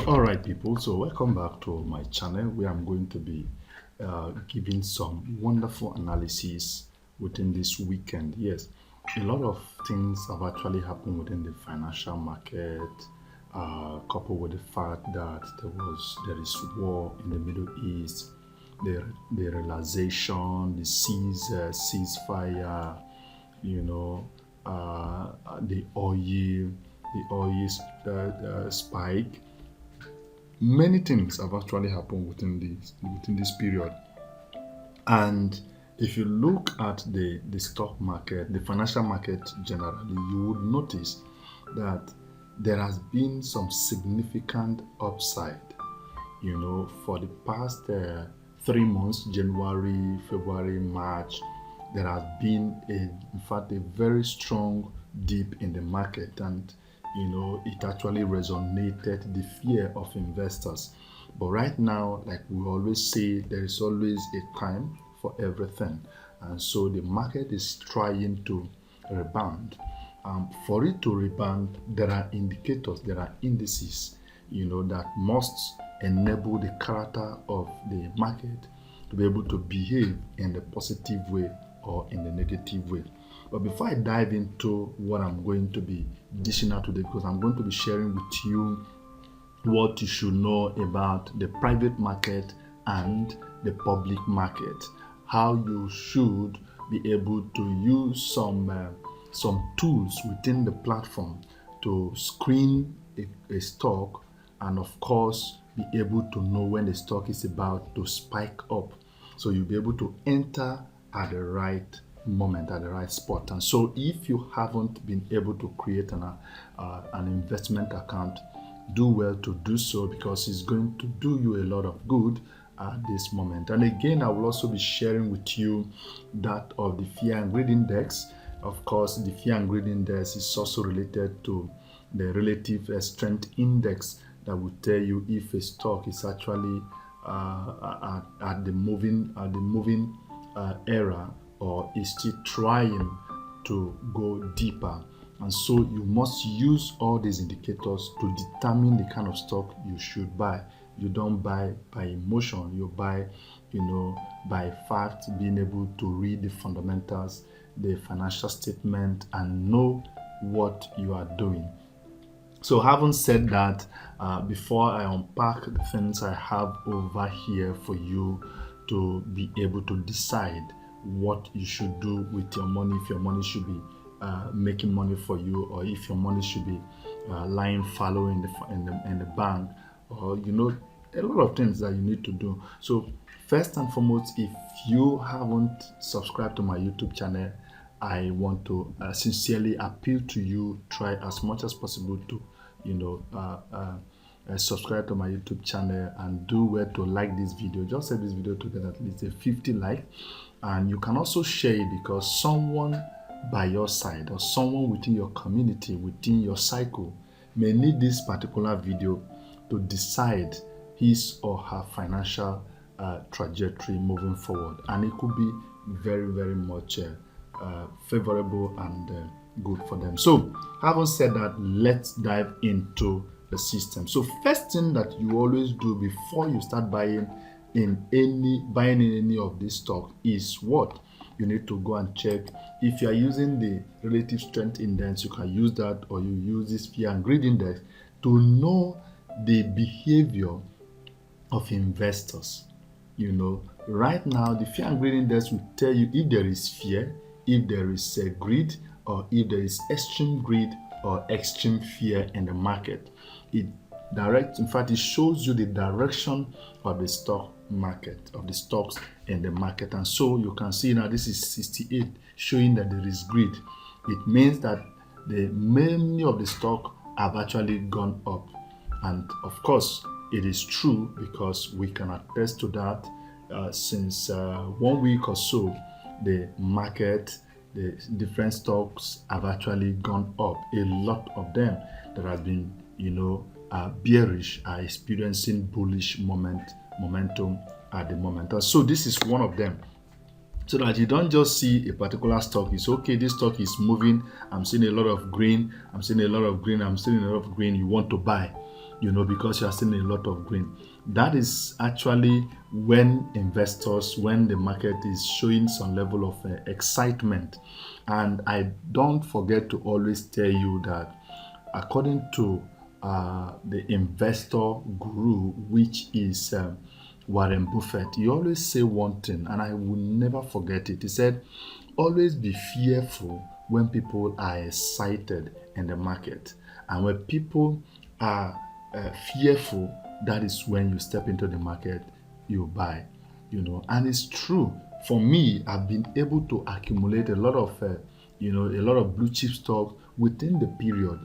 All right, people. So welcome back to my channel where I'm going to be giving some wonderful analysis within this weekend. Yes, a lot of things have actually happened within the financial market, coupled with the fact that there is war in the Middle East, the realization, the ceasefire, you know, the oil spike. Many things have actually happened within this period. And if you look at the stock market, the financial market generally, you would notice that there has been some significant upside. For the past 3 months, January, February, March, there has been in fact, a very strong dip in the market, and it actually resonated the fear of investors. But right now, like we always say, there is always a time for everything, and so the market is trying to rebound. For it to rebound, there are indicators, there are indices, that must enable the character of the market to be able to behave in the positive way or in the negative way. But before I dive into what I'm going to be dishing out today, because I'm going to be sharing with you what you should know about the private market and the public market, how you should be able to use some tools within the platform to screen a stock, and of course be able to know when the stock is about to spike up, so you'll be able to enter at the right moment, at the right spot. And so if you haven't been able to create an investment account, do well to do so, because it's going to do you a lot of good at this moment. And again, I will also be sharing with you that of the fear and greed index. Of course, the fear and greed index is also related to the relative strength index that will tell you if a stock is actually at the moving era, or is still trying to go deeper. And so you must use all these indicators to determine the kind of stock you should buy. You don't buy by emotion, you buy by fact, being able to read the fundamentals, the financial statement, and know what you are doing. So having said that, before I unpack the things I have over here for you to be able to decide what you should do with your money, if your money should be making money for you, or if your money should be lying fallow in the bank, or a lot of things that you need to do. So first and foremost, if you haven't subscribed to my YouTube channel, I want to sincerely appeal to you, try as much as possible to subscribe to my YouTube channel, and do well to like this video. Just save this video to get at least a 50 likes. And you can also share it, because someone by your side or someone within your community, within your cycle, may need this particular video to decide his or her financial trajectory moving forward. And it could be very, very much favorable and good for them. So having said that, let's dive into the system. So first thing that you always do before you start buying in any of this stock is what you need to go and check. If you are using the relative strength index, you can use that, or you use this fear and greed index to know the behavior of investors. Right now, the fear and greed index will tell you if there is fear, if there is greed, or if there is extreme greed or extreme fear in the market. It shows you the direction of the stock market, of the stocks in the market. And so you can see now this is 68, showing that there is greed. It means that many of the stock have actually gone up. And of course, it is true, because we can attest to that. Since 1 week or so, the market, the different stocks have actually gone up. A lot of them that have been bearish are experiencing bullish momentum at the moment. And so this is one of them, so that you don't just see a particular stock. It's okay, this stock is moving, I'm seeing a lot of green, I'm seeing a lot of green, I'm seeing a lot of green, you want to buy. because you are seeing a lot of green. That is actually when when the market is showing some level of excitement. And I don't forget to always tell you that according to the investor guru, which is Warren Buffett, he always say one thing, and I will never forget it. He said, always be fearful when people are excited in the market. And when people are fearful, that is when you step into the market, you buy. And it's true. For me, I've been able to accumulate a lot of blue chip stocks within the period,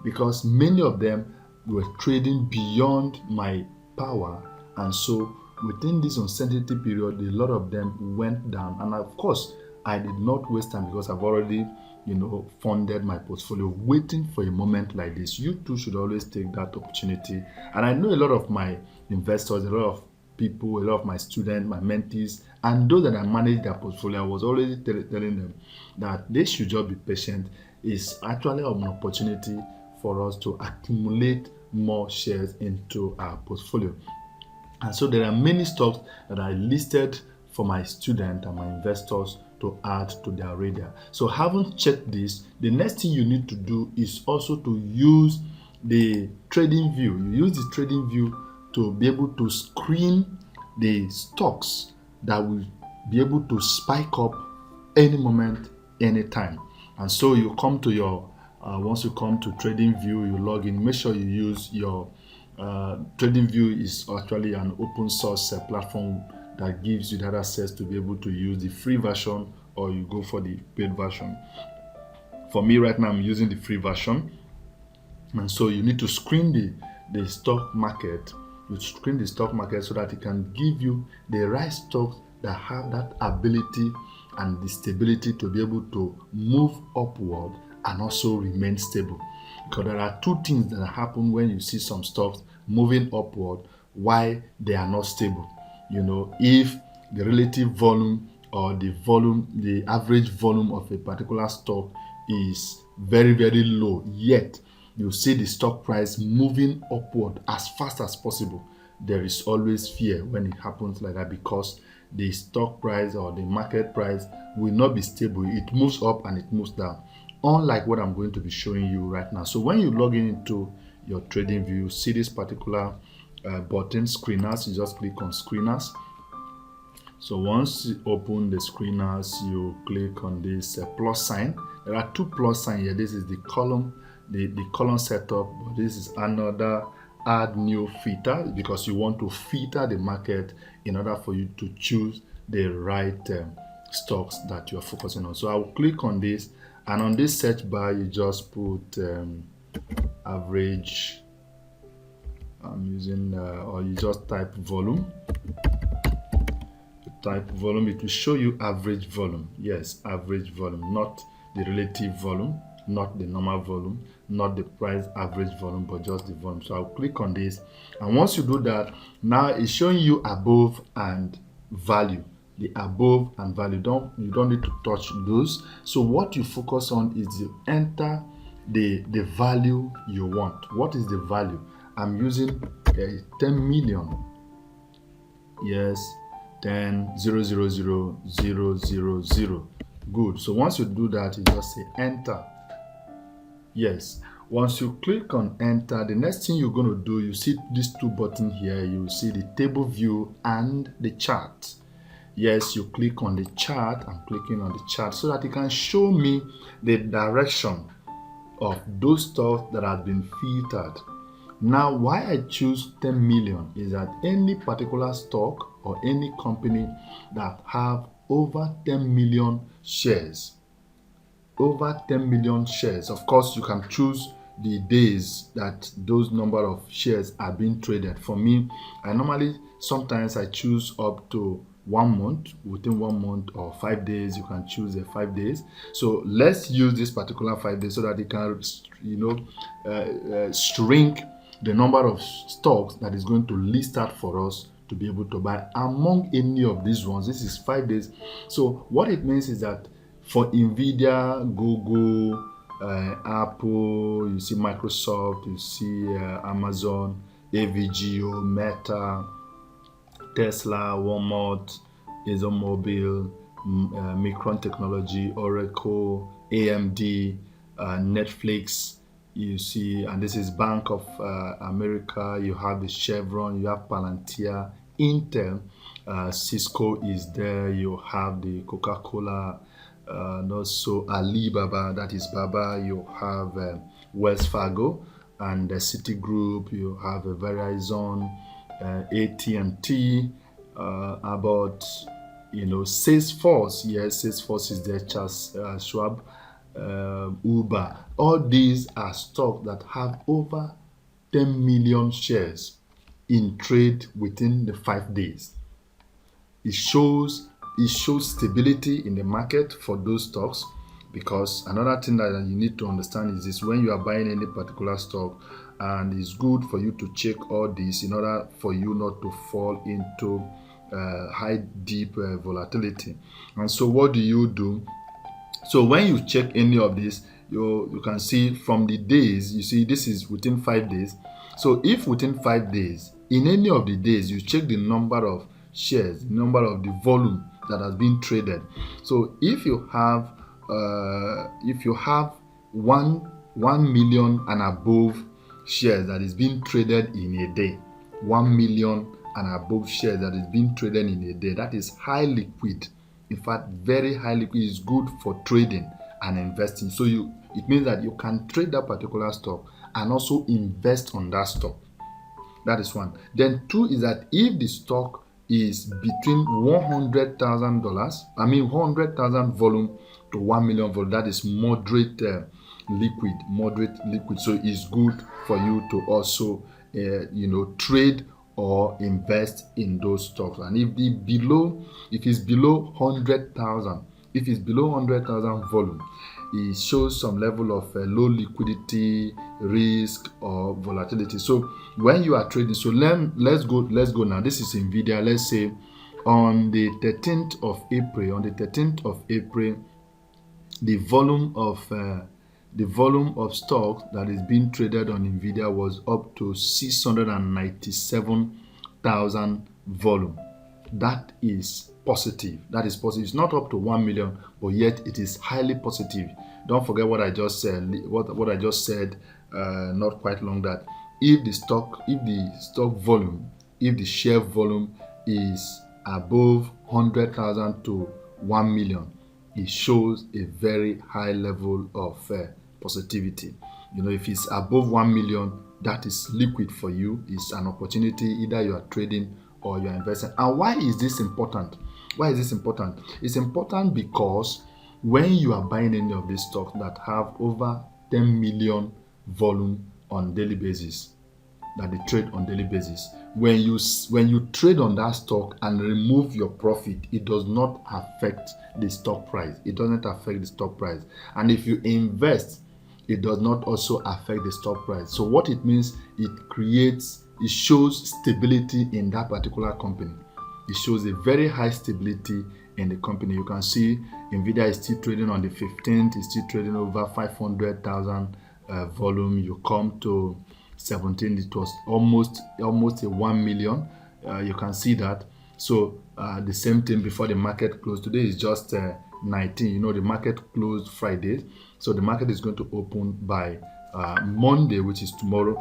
because many of them were trading beyond my power. And so within this uncertainty period, a lot of them went down. And of course, I did not waste time because I've already, funded my portfolio, waiting for a moment like this. You too should always take that opportunity. And I know a lot of my investors, a lot of people, a lot of my students, my mentees, and those that I manage their portfolio, I was already telling them that they should just be patient. It's actually an opportunity for us to accumulate more shares into our portfolio. And so there are many stocks that I listed for my students and my investors to add to their radar. So having checked this, the next thing you need to do is also to use the trading view. You use the trading view to be able to screen the stocks that will be able to spike up any moment, anytime. And so you come to your, once you come to trading view, you log in, make sure you use your TradingView is actually an open source platform that gives you that access to be able to use the free version, or you go for the paid version. For me right now, I'm using the free version. And so you need to screen the stock market. You screen the stock market so that it can give you the right stocks that have that ability and the stability to be able to move upward and also remain stable. Because there are two things that happen when you see some stocks moving upward why they are not stable. If the relative volume or the average volume of a particular stock is very, very low, yet you see the stock price moving upward as fast as possible, there is always fear when it happens like that, because the stock price or the market price will not be stable. It moves up and it moves down, unlike what I'm going to be showing you right now. So when you log in into your trading view, see this particular button, screeners. You just click on screeners. So once you open the screeners, you click on this plus sign. There are two plus signs here. This is the column, the column setup. But this is another add new filter, because you want to filter the market in order for you to choose the right stocks that you are focusing on. So I will click on this, and on this search bar you just put average. I'm using or you just type volume. You type volume, it will show you average volume. Yes, average volume, not the relative volume, not the normal volume, not the price average volume, but just the volume. So I'll click on this, and once you do that, now it's showing you above and value. The above and value, you don't need to touch those. So what you focus on is you enter the value you want. What is the value? I'm using 10 million. Yes, 10,000,000. Good. So once you do that, you just say enter. Yes. Once you click on enter, the next thing you're going to do, you see these two buttons here. You see the table view and the chart. Yes, you click on the chart. I'm clicking on the chart so that it can show me the direction of those stocks that have been filtered. Now, why I choose 10 million is that any particular stock or any company that have over 10 million shares, of course, you can choose the days that those number of shares are being traded. For me, sometimes I choose up to 1 month, within 1 month, or 5 days. You can choose 5 days. So let's use this particular 5 days so that it can, shrink the number of stocks that is going to list out for us to be able to buy among any of these ones. This is 5 days. So what it means is that for Nvidia, Google, Apple, you see Microsoft, you see Amazon, AVGO, Meta, Tesla, Walmart, ExxonMobil, Micron Technology, Oracle, AMD, Netflix. You see, and this is Bank of America. You have the Chevron, you have Palantir, Intel, Cisco is there. You have the Coca-Cola, and also Alibaba, that is Baba. You have Wells Fargo and Citigroup. You have Verizon, AT&T, about Salesforce. Yes, Salesforce is there. Charles Schwab, Uber. All these are stocks that have over 10 million shares in trade within the 5 days. It shows stability in the market for those stocks, because another thing that you need to understand is this: when you are buying any particular stock, and it's good for you to check all this in order for you not to fall into high deep volatility. And so what do? So when you check any of this, you can see from the days, you see this is within 5 days. So if within 5 days, in any of the days, you check the number of shares, the number of the volume that has been traded. So if you have 1 million and above shares that is being traded in a day, 1 million and above shares that is being traded in a day, that is high liquid. In fact, very high liquid is good for trading and investing. So it means that you can trade that particular stock and also invest on that stock. That is one. Then two is that if the stock is between $100,000, 100,000 volume to 1 million volume, that is moderate liquid. So it's good for you to also trade or invest in those stocks. And if it's below 100,000, if it's below 100,000 volume, it shows some level of low liquidity, risk, or volatility. So when you are trading, so let's go now. This is Nvidia. Let's say on the 13th of April, the volume of stock that is being traded on Nvidia was up to 697,000 volume. That is positive. It's not up to 1 million, but yet it is highly positive. Don't forget what I just said. What I just said not quite long, that if the share volume is above 100,000 to 1 million, it shows a very high level of positivity. If it's above 1 million, that is liquid for you. It's an opportunity. Either you are trading or you are investing. And why is this important? It's important because when you are buying any of these stocks that have over 10 million volume on daily basis, that they trade on daily basis, when you trade on that stock and remove your profit, it does not affect the stock price. And if you invest, it does not also affect the stock price. So what it means, it shows stability in that particular company. It shows a very high stability in the company. You can see Nvidia is still trading on the 15th. It's still trading over 500,000 volume. You come to 17th, it was almost a 1 million. You can see that. So the same thing before the market closed. Today is just 19. The market closed Friday, so the market is going to open by Monday, which is tomorrow.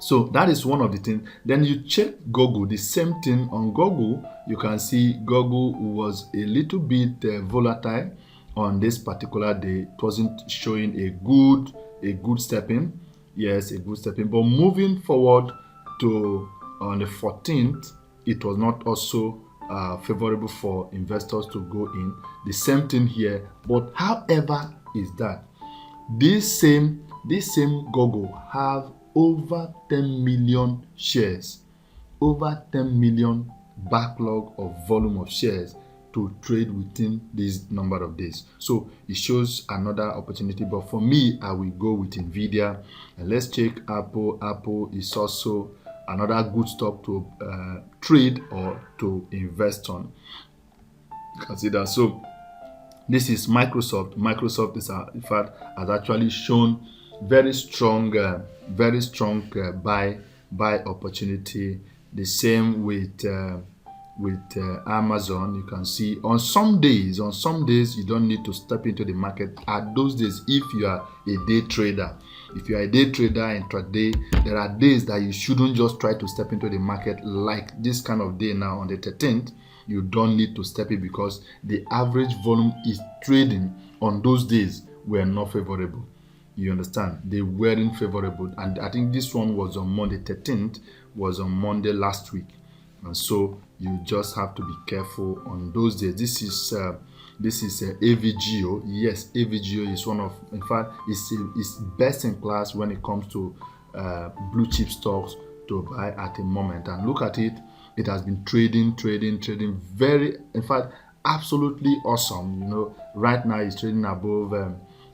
So that is one of the things. Then you check Google, the same thing on Google. You can see Google was a little bit volatile on this particular day. It wasn't showing a good step in. Yes, a good step in. But moving forward to on the 14th, it was not also favorable for investors to go in. The same thing here. But however is that this same Google have over 10 million shares, over 10 million backlog of volume of shares to trade within this number of days. So it shows another opportunity. But for me, I will go with Nvidia. And let's check Apple. Apple is also another good stock to trade or to invest on. Consider. So This is Microsoft. Microsoft is, in fact, has actually shown very strong buy opportunity. The same with Amazon. You can see on some days you don't need to step into the market. At those days, if you are a day trader, intraday, there are days that you shouldn't just try to step into the market. Like this kind of day now on the 13th, you don't need to step in because the average volume is trading on those days were not favorable. You understand? They weren't favorable, and I think this one was on Monday. 13th was on Monday last week, and so you just have to be careful on those days. This is AVGO. Yes, AVGO is one of, in fact, it's best in class when it comes to blue chip stocks to buy at a moment. And look at it; it has been trading very, in fact, absolutely awesome. You know, right now it's trading above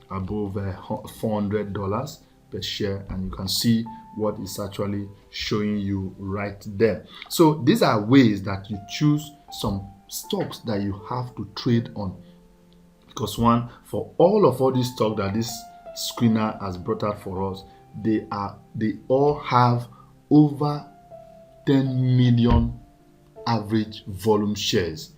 $400 per share, and you can see what is actually showing you right there. So these are ways that you choose some stocks that you have to trade on, because one, for all these stocks that this screener has brought out for us, they all have over 10 million average volume shares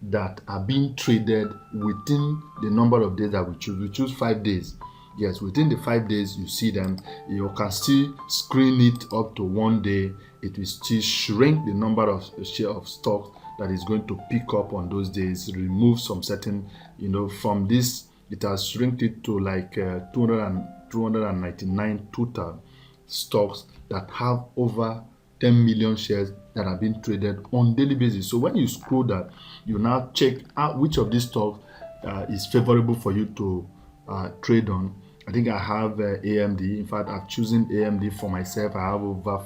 that are being traded within the number of days that we choose. We choose 5 days. Yes, within the 5 days, you see them. You can still screen it up to 1 day. It will still shrink the number of share of stocks that is going to pick up on those days. Remove some certain, from this, it has shrunk it to like 299 total stocks that have over 10 million shares that are being traded on daily basis. So when you scroll that, you now check out which of these stocks is favorable for you to trade on. I think I have AMD. In fact, I've chosen AMD for myself. I have over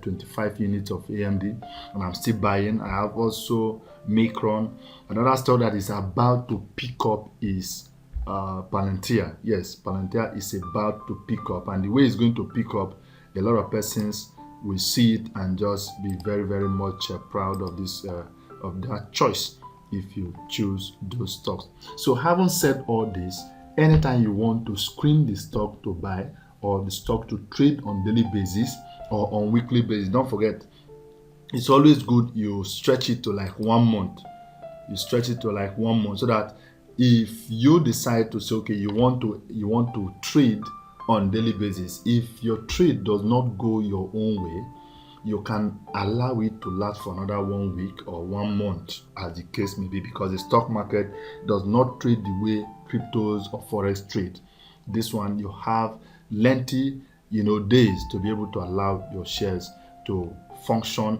25 units of AMD, and I'm still buying. I have also Micron. Another stock that is about to pick up is Palantir. Yes, Palantir is about to pick up, and the way it's going to pick up, a lot of persons will see it and just be very, very much proud of this of that choice if you choose those stocks. So having said all this, anytime you want to screen the stock to buy or the stock to trade on daily basis or on weekly basis, don't forget, it's always good you stretch it to like 1 month. You stretch it to like 1 month, so that if you decide to say, okay, you want to trade on daily basis, if your trade does not go your own way, you can allow it to last for another 1 week or 1 month, as the case may be, because the stock market does not trade the way cryptos or forex trade. This one, you have lengthy days to be able to allow your shares to function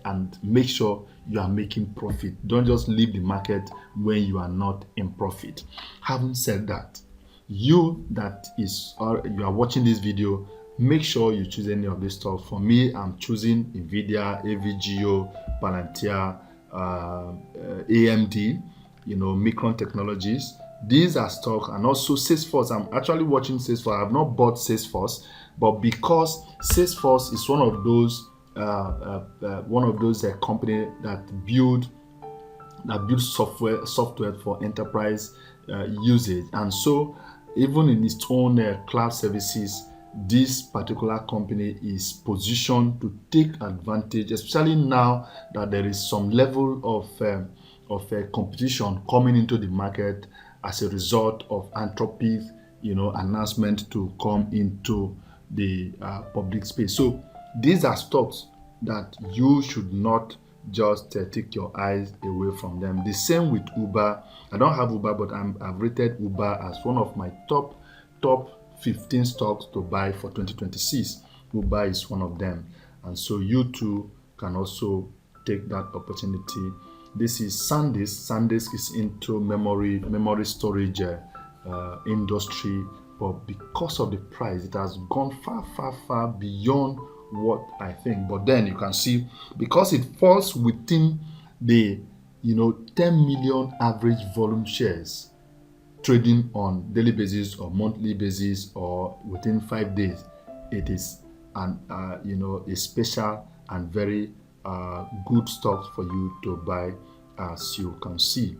and make sure you are making profit. Don't just leave the market when you are not in profit. Having said that, you are watching this video, make sure you choose any of these stocks. For me, I'm choosing Nvidia, AVGO, Palantir, AMD, Micron Technologies. These are stocks, and also Salesforce. I'm actually watching Salesforce. I have not bought Salesforce, but because Salesforce is one of those company that build software for enterprise usage, and so even in its own cloud services, this particular company is positioned to take advantage, especially now that there is some level of competition coming into the market as a result of Anthropic's announcement to come into the public space. So these are stocks that you should not just take your eyes away from them. The same with Uber. I don't have Uber, but I've rated Uber as one of my top 15 stocks to buy for 2026. Uber is one of them, and so you too can also take that opportunity. This is SanDisk. SanDisk is into memory storage industry, but because of the price, it has gone far beyond what I think. But then you can see, because it falls within the 10 million average volume shares trading on daily basis or monthly basis or within 5 days, it is a special and very good stock for you to buy, as you can see.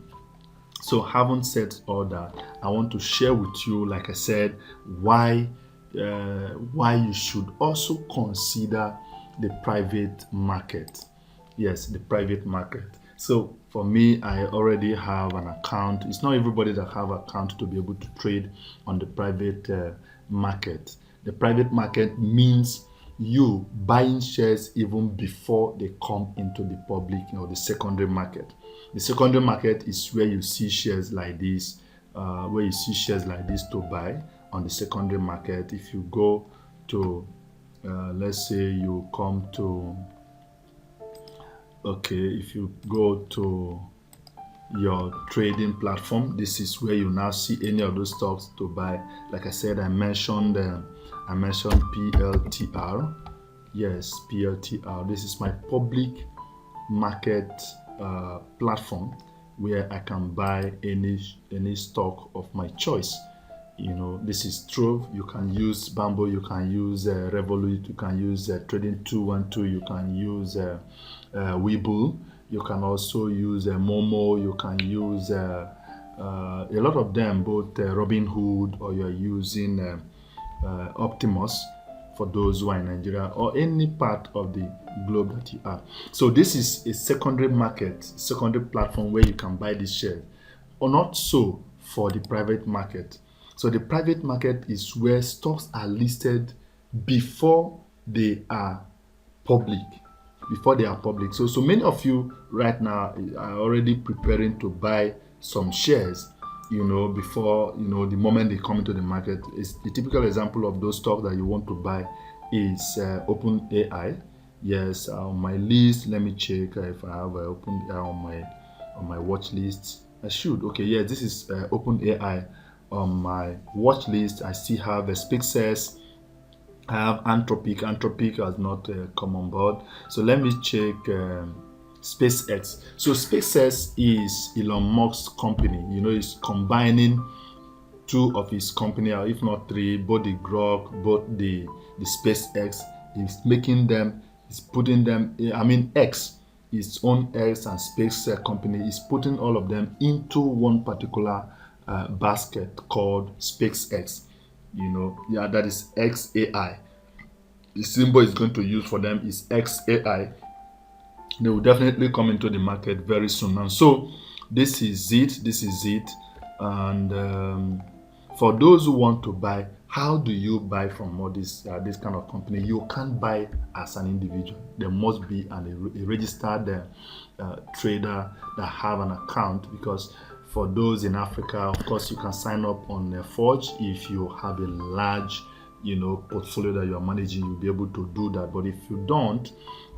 So, having said all that, I want to share with you, like I said, why you should also consider the private market. Yes, the private market. So for me, I already have an account. It's not everybody that have account to be able to trade on the private market. The private market means you buying shares even before they come into the public, the secondary market. The secondary market is where you see shares like this, to buy on the secondary market. If you go to, let's say you come to, if you go to your trading platform, this is where you now see any of those stocks to buy. Like I said, I mentioned PLTR. Yes, PLTR. This is my public market platform where I can buy any stock of my choice. This is Trove. You can use Bamboo, you can use Revolut, you can use Trading 212, you can use Webull, you can also use Momo, you can use a lot of them, both Robinhood, or you're using Optimus for those who are in Nigeria or any part of the globe that you are. So this is a secondary market, secondary platform where you can buy these shares, or not so for the private market. So the private market is where stocks are listed before they are public. So many of you right now are already preparing to buy some shares, before, the moment they come into the market. Is the typical example of those stocks that you want to buy is OpenAI. Yes, on my list, let me check if I have OpenAI on my watch list. I should. Okay, yeah, this is OpenAI on my watch list. I still have SpaceX. I have Anthropic. Anthropic has not come on board. So let me check SpaceX. So SpaceX is Elon Musk's company. He's combining two of his company, or if not three, both the Grok, both the SpaceX. He's making them. He's putting them. X, his own X and SpaceX company is putting all of them into one particular basket called SpaceX. That is XAI. The symbol is going to use for them is XAI. They will definitely come into the market very soon. And so this is it. And for those who want to buy, how do you buy from all this kind of company? You can't buy as an individual. There must be a registered trader that have an account, because for those in Africa, of course, you can sign up on Forge. If you have a large, portfolio that you are managing, you'll be able to do that. But if you don't,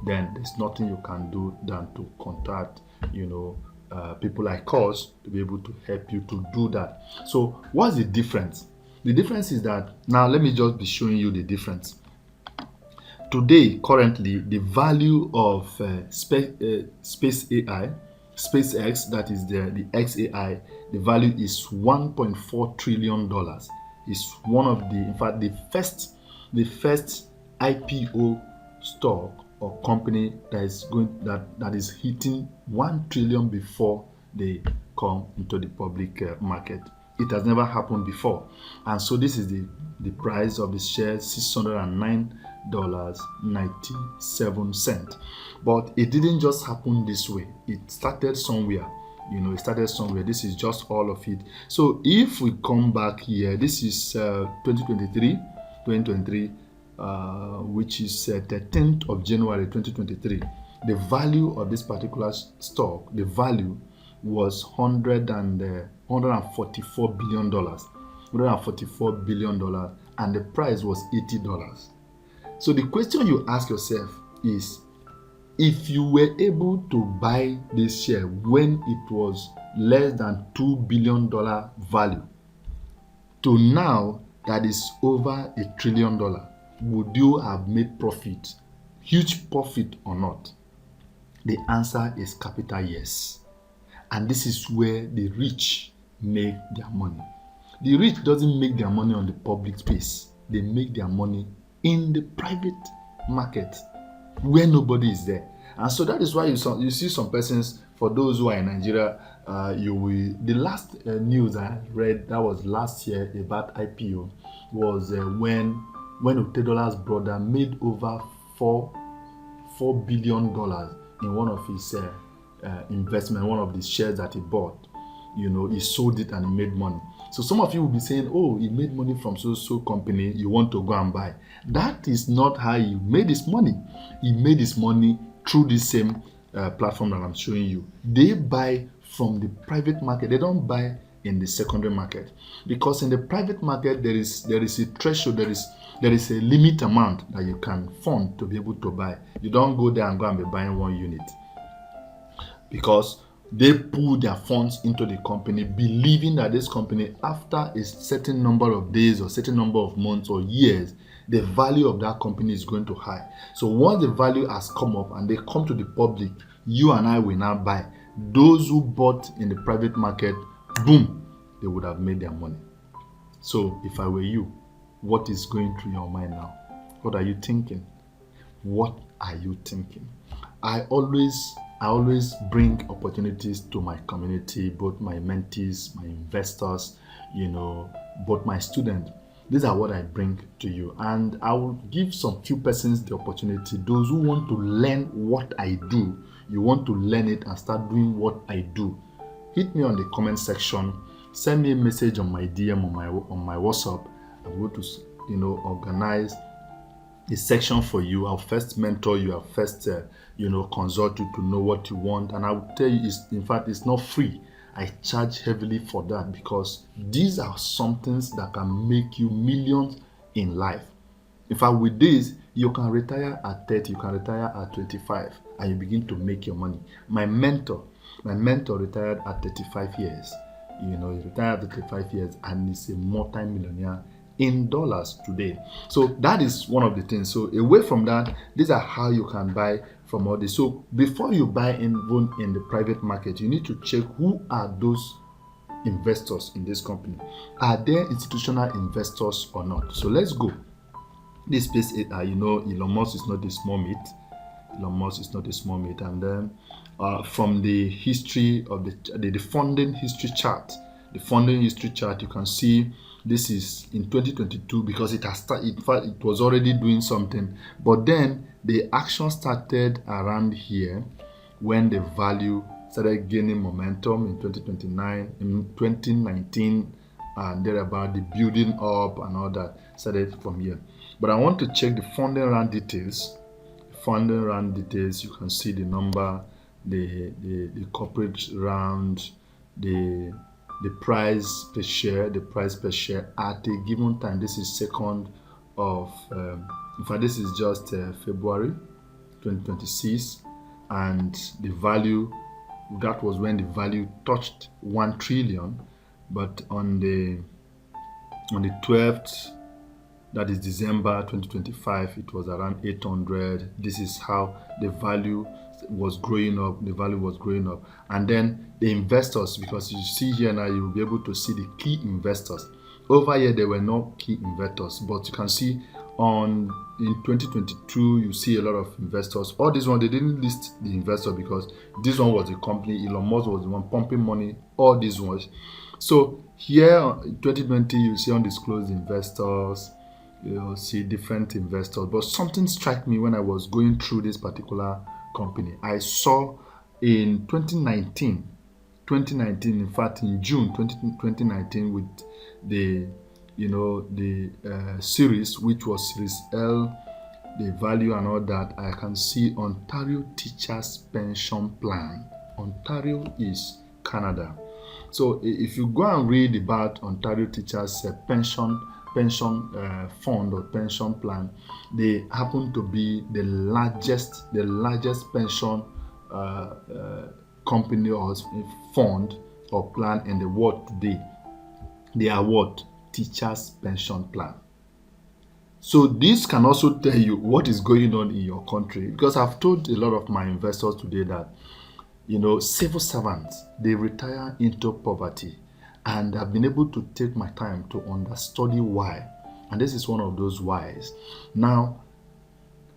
then there's nothing you can do than to contact, people like us to be able to help you to do that. So what's the difference? The difference is that, now let me just be showing you the difference. Today, currently, the value of SpaceX, that is the XAI, the value is $1.4 trillion. It's one of the first IPO stock or company that is hitting 1 trillion before they come into the public market. It has never happened before. And so this is the price of the share, $609.97. But it didn't just happen this way. It started somewhere. This is just all of it. So if we come back here, this is 2023, which is 13th of January 2023. The value of this particular stock, the value was $144 billion, and the price was $80. So the question you ask yourself is, if you were able to buy this share when it was less than $2 billion value, to now that is over $1 trillion, would you have made profit, huge profit or not? The answer is capital yes. And this is where the rich make their money. The rich doesn't make their money on the public space. They make their money in the private market where nobody is there. And so that is why you see some persons, For those who are in Nigeria, you will. The last news I read, that was last year about IPO, was when Otedola's brother made over $4 billion in one of his investment, one of the shares that he bought. He sold it and he made money. So some of you will be saying, oh, he made money from so company, you want to go and buy. That is not how he made his money. He made his money through the same platform that I'm showing you. They buy from the private market. They don't buy in the secondary market, because in the private market there is a threshold, there is a limit amount that you can fund to be able to buy. You don't go there and be buying one unit, because they pull their funds into the company, believing that this company, after a certain number of days or certain number of months or years, the value of that company is going to high. So once the value has come up and they come to the public, you and I will now buy. Those who bought in the private market, boom, they would have made their money. So if I were you, what is going through your mind now? What are you thinking? What are you thinking? I always bring opportunities to my community, both my mentees, my investors, both my students. These are what I bring to you, and I will give some few persons the opportunity. Those who want to learn what I do, you want to learn it and start doing what I do, hit me on the comment section. Send me a message on my DM on my WhatsApp. I'm going to organize a section for you. I'll first mentor you. I'll first consult you to know what you want, and I will tell you, it's not free. I charge heavily for that, because these are some things that can make you millions in life. In fact, with this, you can retire at 30, you can retire at 25, and you begin to make your money. My mentor retired at 35 years. He retired at 35 years, and he's a multi-millionaire in dollars today. So that is one of the things. So away from that, these are how you can buy from all this. So before you buy in the private market, you need to check who are those investors in this company. Are there institutional investors or not? So let's go. This space, Elon Musk is not a small meat. Elon Musk is not a small meat. And then from the history of the funding history chart, you can see this is in 2022, because it has started. In fact, it was already doing something, but then the action started around here when the value started gaining momentum in 2019, and thereabout. The building up and all that started from here. But I want to check the funding round details. You can see the number, the corporate round, the price per share, at a given time. This is 2nd of, in fact, this is just February 2026, and the value, that was when the value touched 1 trillion. But on the 12th, that is December 2025, it was around 800. This is how the value was growing up. And then the investors, because you see here now, you will be able to see the key investors. Over here, there were no key investors, but you can see in 2022, you see a lot of investors. All this one, they didn't list the investor, because this one was the company. Elon Musk was the one pumping money. All these ones. So here in 2020, you see undisclosed investors. You see different investors. But something struck me when I was going through this particular company. I saw in 2019, in fact in June 2019, with the series, which was Series L, the value and all that, I can see Ontario Teachers Pension Plan. Ontario is Canada. So if you go and read about Ontario Teachers pension fund or pension plan, they happen to be the largest pension company or fund or plan in the world today. They are what? Teachers Pension Plan. So this can also tell you what is going on in your country, because I've told a lot of my investors today that civil servants, they retire into poverty. And I've been able to take my time to understudy why. And this is one of those whys. Now,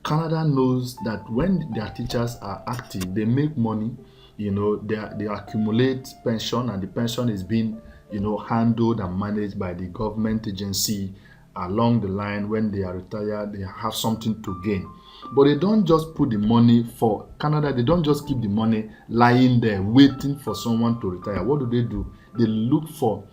Canada knows that when their teachers are active, they make money. they accumulate pension, and the pension is being, handled and managed by the government agency. Along the line, when they are retired, they have something to gain. But they don't just put the money for Canada. They don't just keep the money lying there waiting for someone to retire. What do? They look for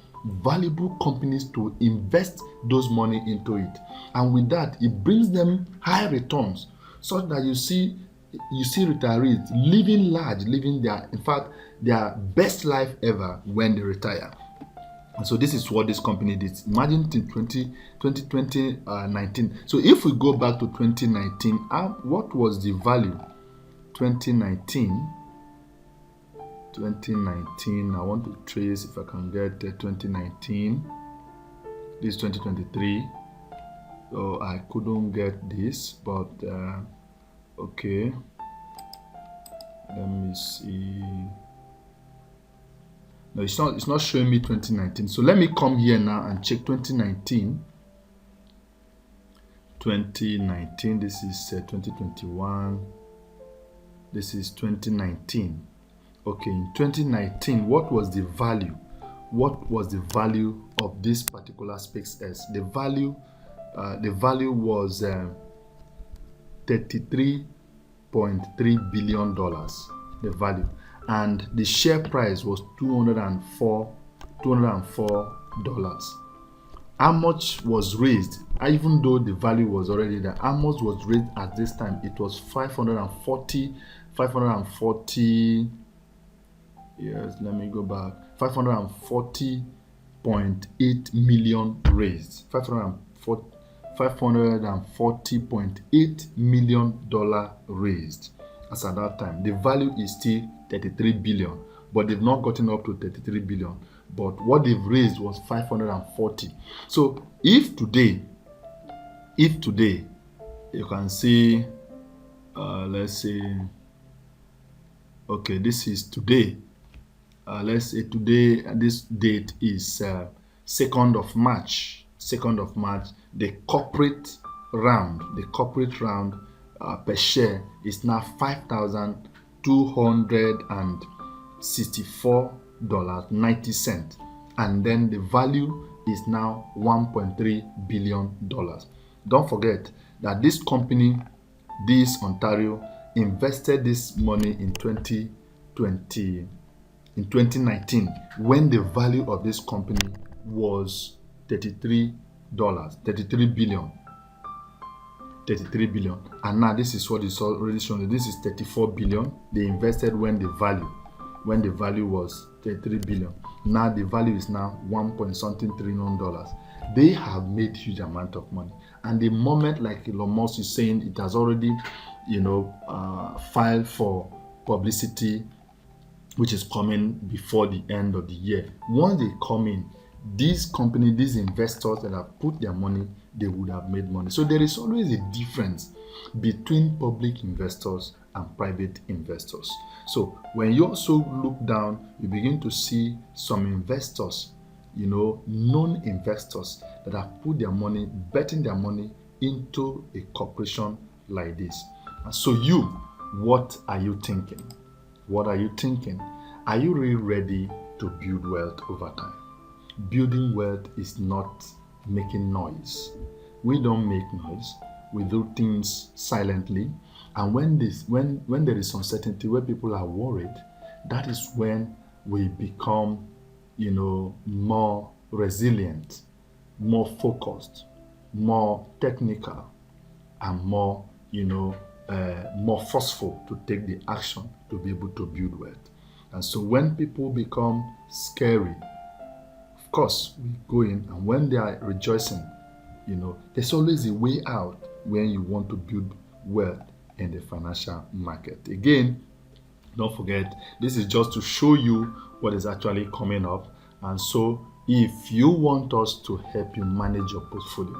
valuable companies to invest those money into it, and with that, it brings them high returns, such that you see retirees living large, living their best life ever when they retire. And so this is what this company did. Imagine in 2019. So if we go back to 2019, what was the value? 2019. I want to trace if I can get 2019. This is 2023. So I couldn't get this, but okay. Let me see. No, it's not showing me 2019. So let me come here now and check 2019. 2019. This is 2021. This is 2019. Okay, in 2019, what was the value? What was the value of this particular SpaceX? The value was $33.3 billion. The value, and the share price was $204. How much was raised? Even though the value was already there, how much was raised at this time? It was 540. Yes, let me go back. 540.8 million raised. $540.8 million raised. As at that time, the value is still 33 billion, but they've not gotten up to 33 billion. But what they've raised was 540. So if today you can see, let's say, okay, this is today. Let's say today, this date is 2nd of March. 2nd of March, the corporate round per share is now $5,264.90, and then the value is now $1.3 billion. Don't forget that this company, this Ontario, invested this money in 2019, when the value of this company was $33 billion. And now this is what is already shown. This is 34 billion. They invested when the value was 33 billion. Now the value is now $1.something trillion. They have made huge amount of money. And the moment, like Elon Musk is saying, it has already, filed for publicity, which is coming before the end of the year. Once they come in, these companies, these investors that have put their money, they would have made money. So there is always a difference between public investors and private investors. So when you also look down, you begin to see some investors, known investors that have put their money, betting their money into a corporation like this. And so what are you thinking? What are you thinking? Are you really ready to build wealth over time? Building wealth is not making noise. We don't make noise. We do things silently. And when there is uncertainty, where people are worried, that is when we become, more resilient, more focused, more technical, and more, more forceful to take the action to be able to build wealth. And so when people become scary, of course, we go in, and when they are rejoicing, there's always a way out when you want to build wealth in the financial market. Again, don't forget, this is just to show you what is actually coming up. And so if you want us to help you manage your portfolio,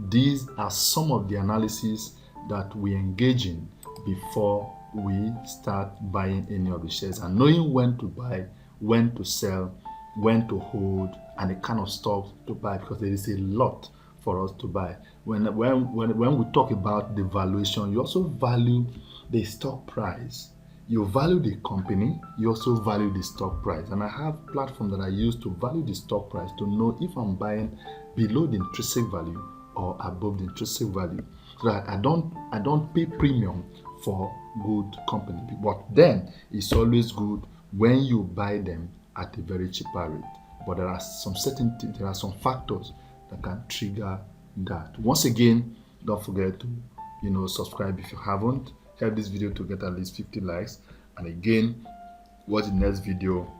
these are some of the analysis that we engage in before we start buying any of the shares, and knowing when to buy, when to sell, when to hold, and the kind of stocks to buy, because there is a lot for us to buy. When we talk about the valuation, you also value the stock price. You value the company, you also value the stock price. And I have platforms that I use to value the stock price to know if I'm buying below the intrinsic value or above the intrinsic value. So that I don't pay premium for good company. But then it's always good when you buy them at a very cheaper rate. But there are some factors that can trigger that. Once again, don't forget to subscribe if you haven't. Help this video to get at least 50 likes. And again, watch the next video.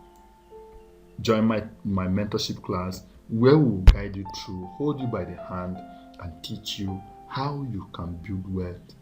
Join my mentorship class where we will guide you through, hold you by the hand, and teach you how you can build wealth